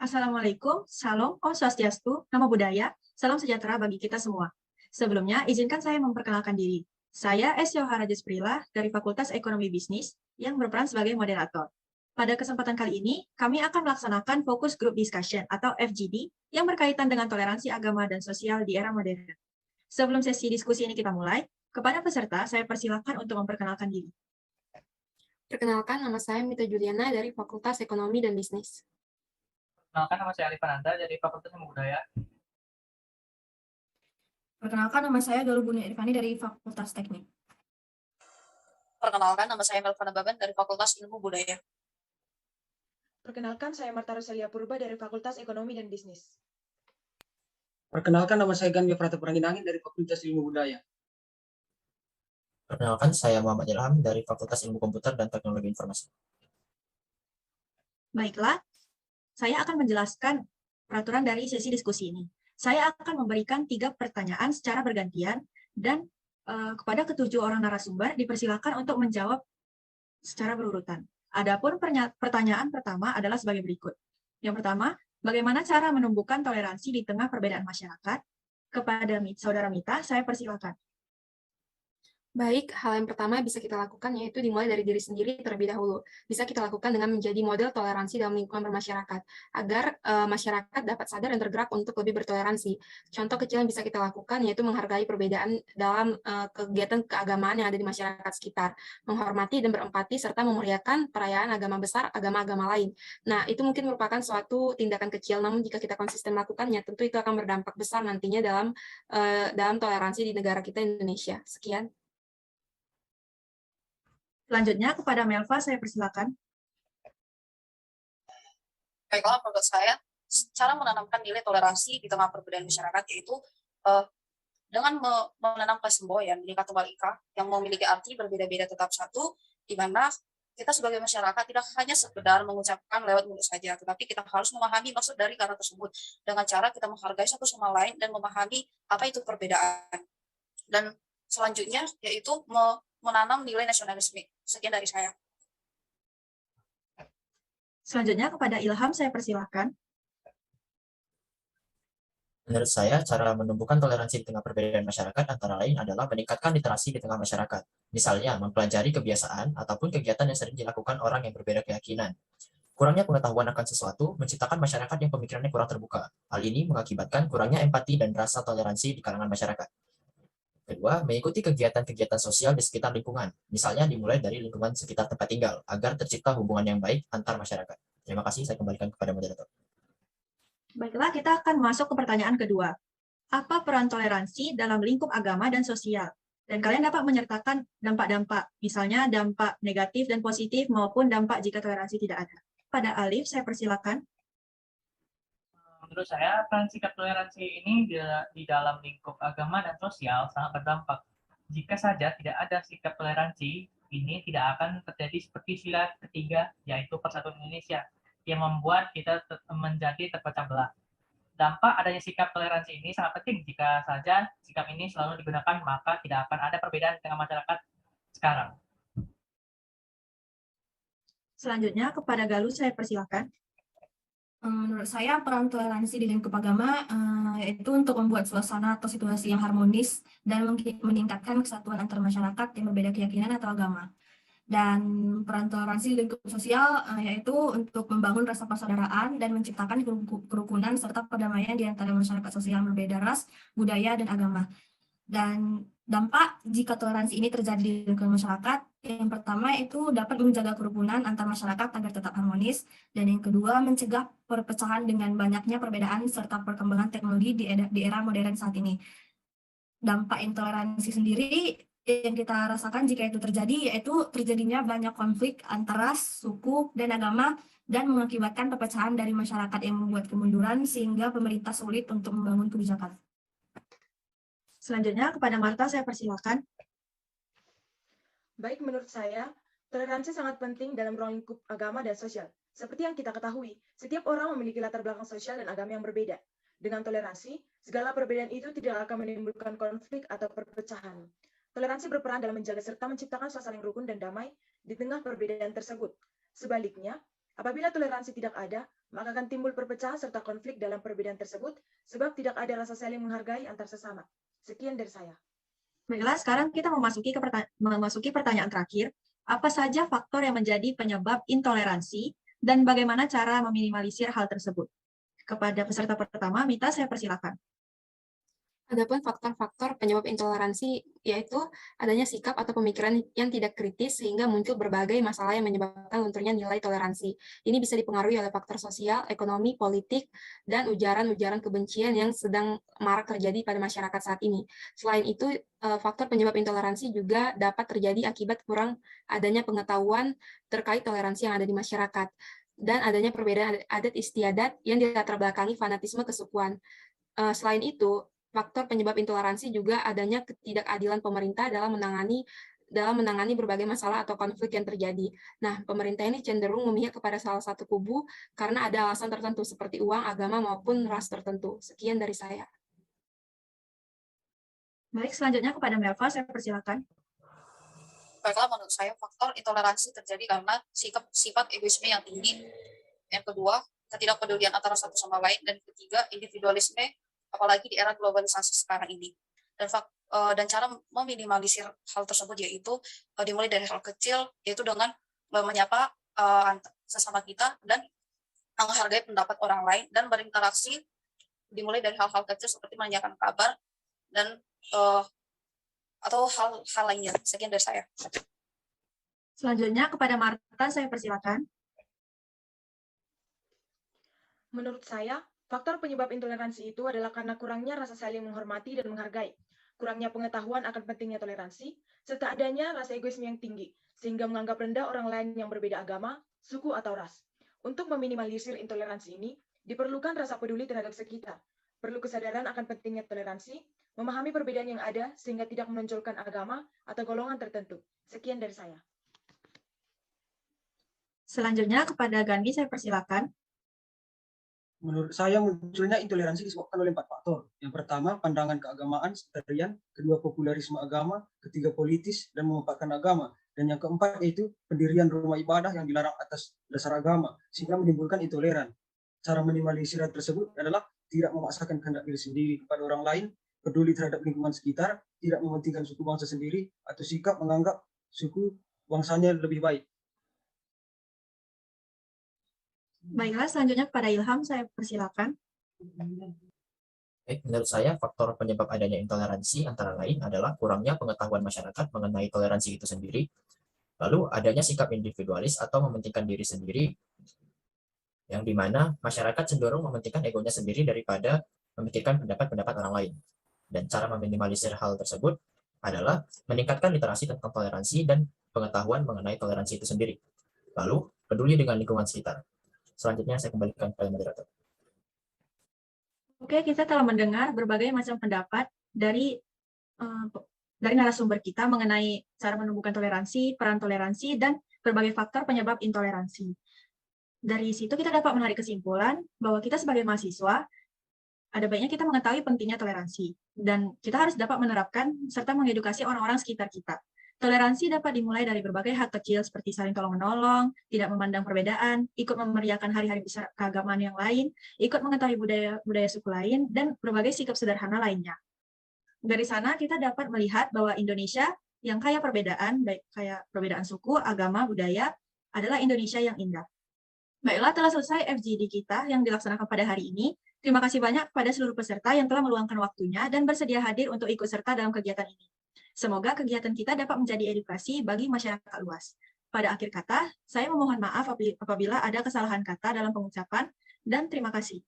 Assalamualaikum, Salam, Om Swastiastu, Namo Buddhaya, Salam sejahtera bagi kita semua. Sebelumnya, izinkan saya memperkenalkan diri. Saya S. Yoharajes Prila dari Fakultas Ekonomi Bisnis yang berperan sebagai moderator. Pada kesempatan kali ini, kami akan melaksanakan Focus Group Discussion atau FGD yang berkaitan dengan toleransi agama dan sosial di era modern. Sebelum sesi diskusi ini kita mulai, kepada peserta saya persilakan untuk memperkenalkan diri. Perkenalkan, nama saya Mita Juliana dari Fakultas Ekonomi dan Bisnis. Perkenalkan, nama saya Alif Ananda dari Fakultas Ilmu Budaya. Perkenalkan, nama saya Galuh Buni Irfani dari Fakultas Teknik. Perkenalkan, nama saya Melvana Baban dari Fakultas Ilmu Budaya. Perkenalkan, saya Marta Rosalia Purba dari Fakultas Ekonomi dan Bisnis. Perkenalkan, nama saya Gandhi Pratap Ranginangin dari Fakultas Ilmu Budaya. Perkenalkan, saya Muhammad Ilham dari Fakultas Ilmu Komputer dan Teknologi Informasi. Baiklah, saya akan menjelaskan peraturan dari sesi diskusi ini. Saya akan memberikan 3 pertanyaan secara bergantian dan kepada ketujuh orang narasumber dipersilakan untuk menjawab secara berurutan. Adapun pertanyaan pertama adalah sebagai berikut. Yang pertama, bagaimana cara menumbuhkan toleransi di tengah perbedaan masyarakat? Kepada Saudara Mita, saya persilakan. Baik, hal yang pertama bisa kita lakukan yaitu dimulai dari diri sendiri terlebih dahulu. Bisa kita lakukan dengan menjadi model toleransi dalam lingkungan bermasyarakat, agar masyarakat dapat sadar dan tergerak untuk lebih bertoleransi. Contoh kecil yang bisa kita lakukan yaitu menghargai perbedaan dalam kegiatan keagamaan yang ada di masyarakat sekitar, menghormati dan berempati, serta memuliakan perayaan agama besar, agama-agama lain. Nah, itu mungkin merupakan suatu tindakan kecil, namun jika kita konsisten melakukannya, tentu itu akan berdampak besar nantinya dalam toleransi di negara kita Indonesia. Sekian. Selanjutnya, kepada Melva, saya persilakan. Baiklah, menurut saya, cara menanamkan nilai toleransi di tengah perbedaan masyarakat yaitu dengan menanamkan semboyan Bhinneka Tunggal Ika yang memiliki arti berbeda-beda tetap satu, di mana kita sebagai masyarakat tidak hanya sekedar mengucapkan lewat mulut saja, tetapi kita harus memahami maksud dari kata tersebut dengan cara kita menghargai satu sama lain dan memahami apa itu perbedaan. Dan selanjutnya yaitu menanam nilai nasionalisme. Sekian dari saya. Selanjutnya kepada Ilham, saya persilakan. Menurut saya, cara menumbuhkan toleransi di tengah perbedaan masyarakat antara lain adalah meningkatkan literasi di tengah masyarakat. Misalnya, mempelajari kebiasaan ataupun kegiatan yang sering dilakukan orang yang berbeda keyakinan. Kurangnya pengetahuan akan sesuatu menciptakan masyarakat yang pemikirannya kurang terbuka. Hal ini mengakibatkan kurangnya empati dan rasa toleransi di kalangan masyarakat. Kedua, mengikuti kegiatan-kegiatan sosial di sekitar lingkungan, misalnya dimulai dari lingkungan sekitar tempat tinggal, agar tercipta hubungan yang baik antar masyarakat. Terima kasih, saya kembalikan kepada moderator. Baiklah, kita akan masuk ke pertanyaan kedua. Apa peran toleransi dalam lingkup agama dan sosial? Dan kalian dapat menyertakan dampak-dampak, misalnya dampak negatif dan positif maupun dampak jika toleransi tidak ada. Pada Alif, saya persilakan. Menurut saya, peran sikap toleransi ini di dalam lingkup agama dan sosial sangat berdampak. Jika saja tidak ada sikap toleransi, ini tidak akan terjadi seperti sila ketiga, yaitu Persatuan Indonesia, yang membuat kita menjadi terpecah belah. Dampak adanya sikap toleransi ini sangat penting. Jika saja sikap ini selalu digunakan, maka tidak akan ada perbedaan di tengah masyarakat sekarang. Selanjutnya, kepada Galuh, saya persilakan. Menurut saya, peran toleransi di lingkup agama yaitu untuk membuat suasana atau situasi yang harmonis dan meningkatkan kesatuan antar masyarakat yang berbeda keyakinan atau agama. Dan peran toleransi di lingkup sosial yaitu untuk membangun rasa persaudaraan dan menciptakan kerukunan serta perdamaian di antara masyarakat sosial berbeda ras, budaya, dan agama. Dan dampak jika toleransi ini terjadi di lingkungan masyarakat, yang pertama itu dapat menjaga kerukunan antar masyarakat agar tetap harmonis, dan yang kedua mencegah perpecahan dengan banyaknya perbedaan serta perkembangan teknologi di era modern saat ini. Dampak intoleransi sendiri yang kita rasakan jika itu terjadi yaitu terjadinya banyak konflik antara suku dan agama dan mengakibatkan perpecahan dari masyarakat yang membuat kemunduran sehingga pemerintah sulit untuk membangun kebijakan. Selanjutnya, kepada Marta, saya persilakan. Baik, menurut saya, toleransi sangat penting dalam ruang lingkup agama dan sosial. Seperti yang kita ketahui, setiap orang memiliki latar belakang sosial dan agama yang berbeda. Dengan toleransi, segala perbedaan itu tidak akan menimbulkan konflik atau perpecahan. Toleransi berperan dalam menjaga serta menciptakan suasana yang rukun dan damai di tengah perbedaan tersebut. Sebaliknya, apabila toleransi tidak ada, maka akan timbul perpecahan serta konflik dalam perbedaan tersebut sebab tidak ada rasa saling menghargai antar sesama. Sekian dari saya. Baiklah, sekarang kita memasuki pertanyaan terakhir. Apa saja faktor yang menjadi penyebab intoleransi dan bagaimana cara meminimalisir hal tersebut? Kepada peserta pertama, Mita, saya persilakan. Adapun faktor-faktor penyebab intoleransi yaitu adanya sikap atau pemikiran yang tidak kritis sehingga muncul berbagai masalah yang menyebabkan lunturnya nilai toleransi. Ini bisa dipengaruhi oleh faktor sosial, ekonomi, politik, dan ujaran-ujaran kebencian yang sedang marak terjadi pada masyarakat saat ini. Selain itu, faktor penyebab intoleransi juga dapat terjadi akibat kurang adanya pengetahuan terkait toleransi yang ada di masyarakat dan adanya perbedaan adat istiadat yang dilatar belakangi fanatisme kesukuan. Selain itu, faktor penyebab intoleransi juga adanya ketidakadilan pemerintah dalam menangani berbagai masalah atau konflik yang terjadi. Nah, pemerintah ini cenderung memihak kepada salah satu kubu karena ada alasan tertentu seperti uang, agama, maupun ras tertentu. Sekian dari saya. Baik, selanjutnya kepada Melva, saya persilakan. Baiklah, menurut saya faktor intoleransi terjadi karena sifat egoisme yang tinggi. Yang kedua, ketidakpedulian antara satu sama lain. Dan ketiga, individualisme, apalagi di era globalisasi sekarang ini. Dan cara meminimalisir hal tersebut yaitu dimulai dari hal kecil, yaitu dengan menyapa sesama kita dan menghargai pendapat orang lain dan berinteraksi dimulai dari hal-hal kecil seperti menanyakan kabar dan atau hal-hal lainnya. Sekian dari saya. Selanjutnya kepada Marta, saya persilakan. Menurut saya, faktor penyebab intoleransi itu adalah karena kurangnya rasa saling menghormati dan menghargai, kurangnya pengetahuan akan pentingnya toleransi, serta adanya rasa egoisme yang tinggi, sehingga menganggap rendah orang lain yang berbeda agama, suku, atau ras. Untuk meminimalisir intoleransi ini, diperlukan rasa peduli terhadap sekitar, perlu kesadaran akan pentingnya toleransi, memahami perbedaan yang ada sehingga tidak menonjolkan agama atau golongan tertentu. Sekian dari saya. Selanjutnya kepada Gandhi, saya persilakan. Menurut saya munculnya intoleransi disebabkan oleh 4 faktor. Yang pertama, pandangan keagamaan sekalian, kedua popularisme agama, ketiga politis dan memanfaatkan agama, dan yang keempat yaitu pendirian rumah ibadah yang dilarang atas dasar agama sehingga menimbulkan intoleran. Cara minimalisir tersebut adalah tidak memaksakan kehendak diri sendiri kepada orang lain, peduli terhadap lingkungan sekitar, tidak mementingkan suku bangsa sendiri, atau sikap menganggap suku bangsanya lebih baik. Baiklah, selanjutnya kepada Ilham, saya persilakan. Baik, menurut saya faktor penyebab adanya intoleransi antara lain adalah kurangnya pengetahuan masyarakat mengenai toleransi itu sendiri, lalu adanya sikap individualis atau mementingkan diri sendiri, yang dimana masyarakat cenderung mementingkan egonya sendiri daripada memikirkan pendapat-pendapat orang lain. Dan cara meminimalisir hal tersebut adalah meningkatkan literasi tentang toleransi dan pengetahuan mengenai toleransi itu sendiri, lalu peduli dengan lingkungan sekitar. Selanjutnya saya kembalikan kepada moderator. Oke, kita telah mendengar berbagai macam pendapat dari narasumber kita mengenai cara menumbuhkan toleransi, peran toleransi, dan berbagai faktor penyebab intoleransi. Dari situ kita dapat menarik kesimpulan bahwa kita sebagai mahasiswa, ada baiknya kita mengetahui pentingnya toleransi, dan kita harus dapat menerapkan serta mengedukasi orang-orang sekitar kita. Toleransi dapat dimulai dari berbagai hal kecil seperti saling tolong-menolong, tidak memandang perbedaan, ikut memeriahkan hari-hari besar keagamaan yang lain, ikut mengetahui budaya suku lain, dan berbagai sikap sederhana lainnya. Dari sana kita dapat melihat bahwa Indonesia yang kaya perbedaan, baik kaya perbedaan suku, agama, budaya, adalah Indonesia yang indah. Baiklah, telah selesai FGD kita yang dilaksanakan pada hari ini. Terima kasih banyak kepada seluruh peserta yang telah meluangkan waktunya dan bersedia hadir untuk ikut serta dalam kegiatan ini. Semoga kegiatan kita dapat menjadi edukasi bagi masyarakat luas. Pada akhir kata, saya memohon maaf apabila ada kesalahan kata dalam pengucapan, dan terima kasih.